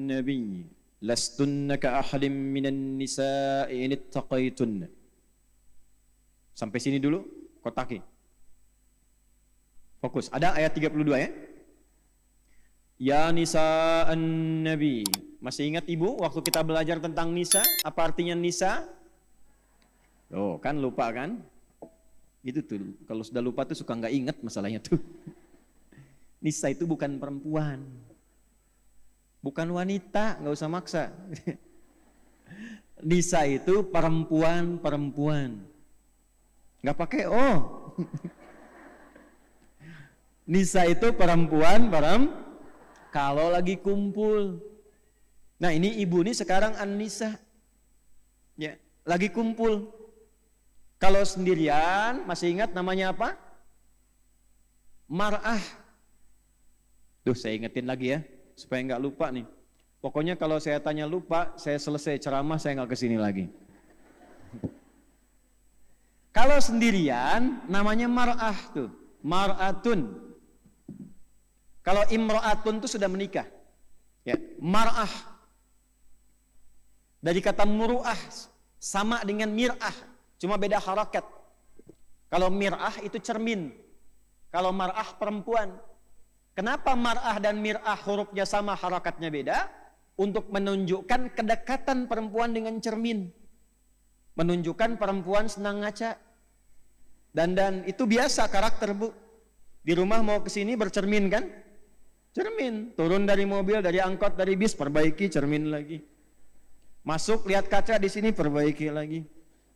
nabi lastunna ka ahadin minan nisa'i in ittaqaitun. Sampai sini dulu, kotaki. Fokus. Ada ayat 32 ya. Ya nisa'an nabi. Masih ingat ibu waktu kita belajar tentang nisa? Apa artinya nisa? Oh, kan lupa kan? Itu tuh, kalau sudah lupa tuh suka nggak ingat masalahnya tuh. Nisa itu bukan perempuan. Bukan wanita, nggak usah maksa. Nisa itu perempuan. Nggak pakai oh. Nisa itu perempuan. Kalau lagi kumpul. Nah ini ibu nih sekarang an-nisa. Ya, lagi kumpul. Kalau sendirian, masih ingat namanya apa? Mar'ah. Duh, saya ingetin lagi ya, supaya nggak lupa nih. Pokoknya kalau saya tanya lupa, saya selesai ceramah, saya nggak kesini lagi. Kalau sendirian, namanya mar'ah tuh, mar'atun. Kalau imra'atun tuh sudah menikah. Ya, mar'ah. Dari kata muru'ah, sama dengan mir'ah, cuma beda harakat. Kalau mir'ah itu cermin, kalau mar'ah perempuan. Kenapa mar'ah dan mir'ah hurufnya sama, harakatnya beda? Untuk menunjukkan kedekatan perempuan dengan cermin. Menunjukkan perempuan senang ngaca. Dan itu biasa karakter bu. Di rumah mau kesini bercermin kan? Cermin. Turun dari mobil, dari angkot, dari bis, perbaiki cermin lagi. Masuk lihat kaca di sini, perbaiki lagi.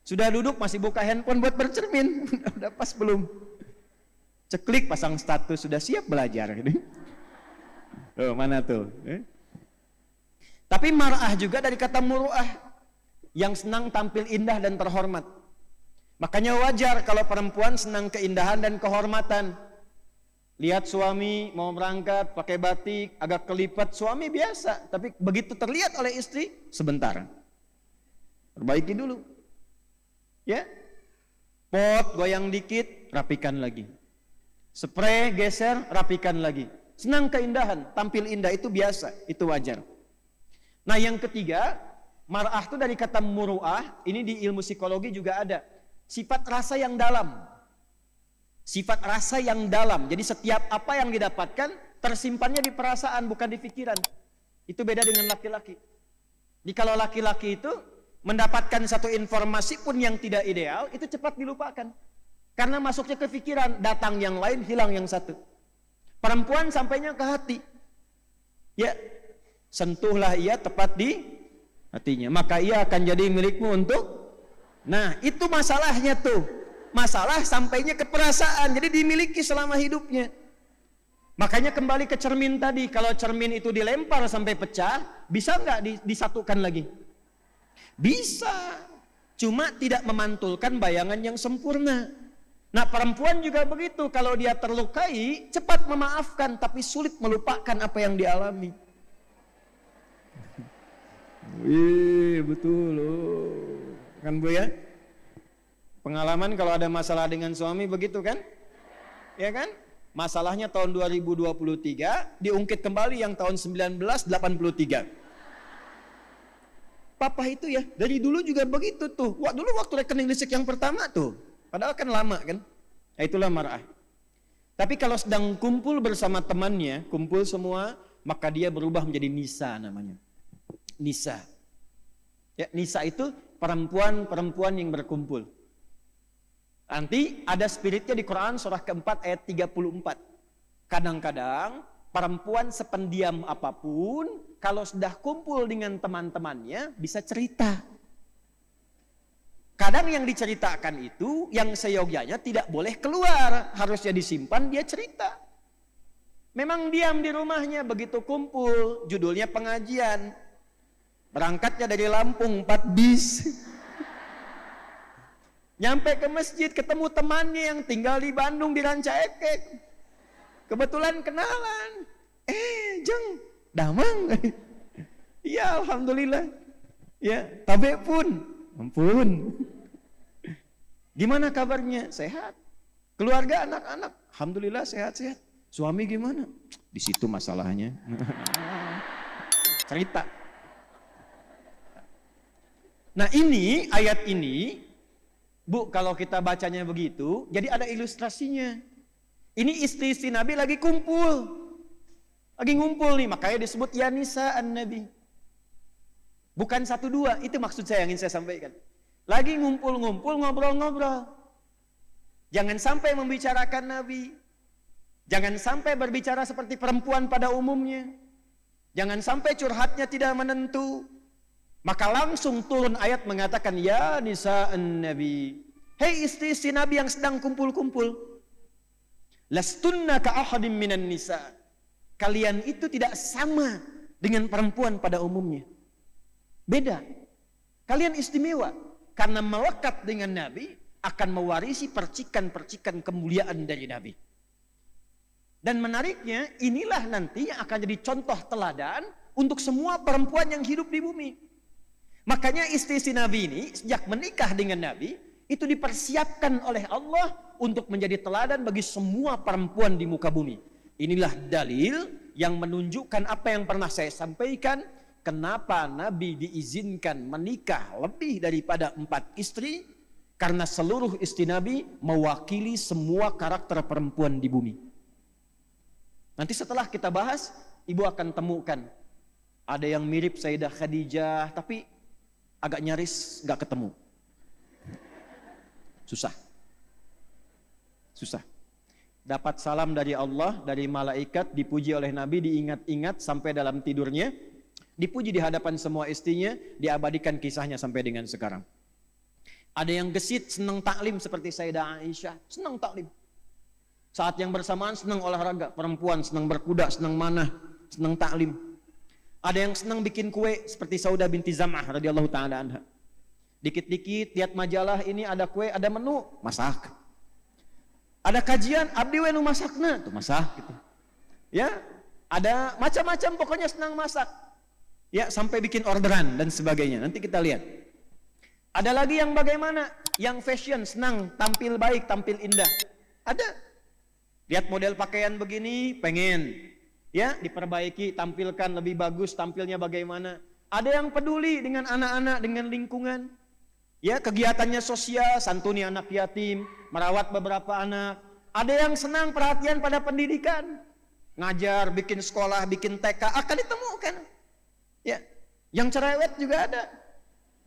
Sudah duduk masih buka handphone buat bercermin. Udah pas belum? Ceklik pasang status, sudah siap belajar. Oh, mana tuh? Tapi mar'ah juga dari kata muru'ah, yang senang tampil indah dan terhormat. Makanya wajar kalau perempuan senang keindahan dan kehormatan. Lihat suami mau berangkat pakai batik, agak kelipat, suami biasa. Tapi begitu terlihat oleh istri, sebentar. Perbaiki dulu. Ya, pot goyang dikit, rapikan lagi. Spray geser, rapikan lagi. Senang keindahan, tampil indah, itu biasa, itu wajar. Nah yang ketiga, mar'ah itu dari kata muru'ah, ini di ilmu psikologi juga ada. Sifat rasa yang dalam. Sifat rasa yang dalam. Jadi setiap apa yang didapatkan, tersimpannya di perasaan, bukan di pikiran. Itu beda dengan laki-laki. Jadi kalau laki-laki itu mendapatkan satu informasi pun yang tidak ideal, itu cepat dilupakan. Karena masuknya ke pikiran, datang yang lain, hilang yang satu. Perempuan sampainya ke hati. Ya, sentuhlah ia tepat di hatinya. Maka ia akan jadi milikmu untuk. Nah, itu masalahnya tuh. Masalah sampainya ke perasaan, jadi dimiliki selama hidupnya. Makanya kembali ke cermin tadi. Kalau cermin itu dilempar sampai pecah, bisa nggak disatukan lagi? Bisa. Cuma tidak memantulkan bayangan yang sempurna. Nah perempuan juga begitu. Kalau dia terlukai, cepat memaafkan, tapi sulit melupakan apa yang dialami. Wih, betul loh. Kan bu ya? Pengalaman kalau ada masalah dengan suami begitu kan? Ya kan? Masalahnya tahun 2023 diungkit kembali yang tahun 1983. Papa itu ya dari dulu juga begitu tuh. Wah, dulu waktu rekening listrik yang pertama tuh. Padahal kan lama kan? Nah, itulah mar'ah. Tapi kalau sedang kumpul bersama temannya, kumpul semua, maka dia berubah menjadi nisa namanya. Nisa. Ya, nisa itu perempuan-perempuan yang berkumpul. Nanti ada spiritnya di Quran surah keempat ayat 34. Kadang-kadang perempuan sependiam apapun, kalau sudah kumpul dengan teman-temannya bisa cerita. Kadang yang diceritakan itu yang seyogyanya tidak boleh keluar, harusnya disimpan, dia cerita. Memang diam di rumahnya, begitu kumpul, judulnya pengajian. Berangkatnya dari Lampung 4 bis. Nyampe ke masjid, ketemu temannya yang tinggal di Bandung di Ranca Ekek. Kebetulan kenalan. Jeng, damang. Iya, alhamdulillah. Ya, tabe pun. Ampun. Gimana kabarnya? Sehat. Keluarga, anak-anak, alhamdulillah sehat-sehat. Suami gimana? Di situ masalahnya. cerita. Nah ini, ayat ini, Bu, kalau kita bacanya begitu, jadi ada ilustrasinya. Ini istri-istri Nabi lagi kumpul. Lagi ngumpul nih, makanya disebut ya nisa an-nabi. Bukan 1-2, itu maksud saya yang ingin saya sampaikan. Lagi ngumpul-ngumpul, ngobrol-ngobrol. Jangan sampai membicarakan Nabi. Jangan sampai berbicara seperti perempuan pada umumnya. Jangan sampai curhatnya tidak menentu. Maka langsung turun ayat mengatakan, ya nisa an-nabi. Hei istri-istri Nabi yang sedang kumpul-kumpul. Lastunna ka'ahadim minan nisa. Kalian itu tidak sama dengan perempuan pada umumnya. Beda. Kalian istimewa. Karena melekat dengan Nabi akan mewarisi percikan-percikan kemuliaan dari Nabi. Dan menariknya, inilah nanti yang akan jadi contoh teladan untuk semua perempuan yang hidup di bumi. Makanya istri-istri Nabi ini sejak menikah dengan Nabi itu dipersiapkan oleh Allah untuk menjadi teladan bagi semua perempuan di muka bumi. Inilah dalil yang menunjukkan apa yang pernah saya sampaikan, kenapa Nabi diizinkan menikah lebih daripada 4 istri, karena seluruh istri Nabi mewakili semua karakter perempuan di bumi. Nanti setelah kita bahas, ibu akan temukan ada yang mirip Sayyidah Khadijah, tapi agak nyaris nggak ketemu. Susah. Dapat salam dari Allah, dari malaikat, dipuji oleh Nabi, diingat-ingat sampai dalam tidurnya, dipuji di hadapan semua istrinya, diabadikan kisahnya sampai dengan sekarang. Ada yang gesit, senang taklim seperti Sayyidah Aisyah, senang taklim. Saat yang bersamaan senang olahraga, perempuan senang berkuda, senang manah, senang taklim. Ada yang senang bikin kue seperti Saudah binti Zam'ah radhiyallahu taala anha. Dikit-dikit lihat majalah, ini ada kue, ada menu, masak. Ada kajian, abdi we nu masakna, tuh masak gitu. Ya, ada macam-macam, pokoknya senang masak. Ya, sampai bikin orderan dan sebagainya. Nanti kita lihat. Ada lagi yang bagaimana? Yang fashion, senang tampil baik, tampil indah. Ada. Lihat model pakaian begini, pengen ya diperbaiki, tampilkan lebih bagus, tampilnya bagaimana. Ada yang peduli dengan anak-anak, dengan lingkungan. Ya, kegiatannya sosial, santuni anak yatim, merawat beberapa anak. Ada yang senang perhatian pada pendidikan, ngajar, bikin sekolah, bikin TK, akan ditemukan. Ya, yang cerewet juga ada.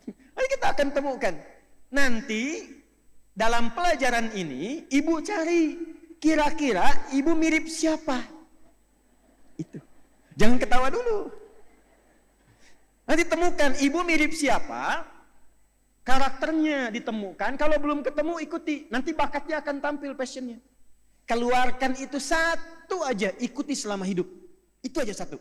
Nanti kita akan temukan. Nanti dalam pelajaran ini ibu cari kira-kira ibu mirip siapa? Itu. Jangan ketawa dulu. Nanti temukan ibu mirip siapa, karakternya ditemukan. Kalau belum ketemu ikuti. Nanti bakatnya akan tampil, passionnya. Keluarkan itu satu aja, ikuti selama hidup. Itu aja satu.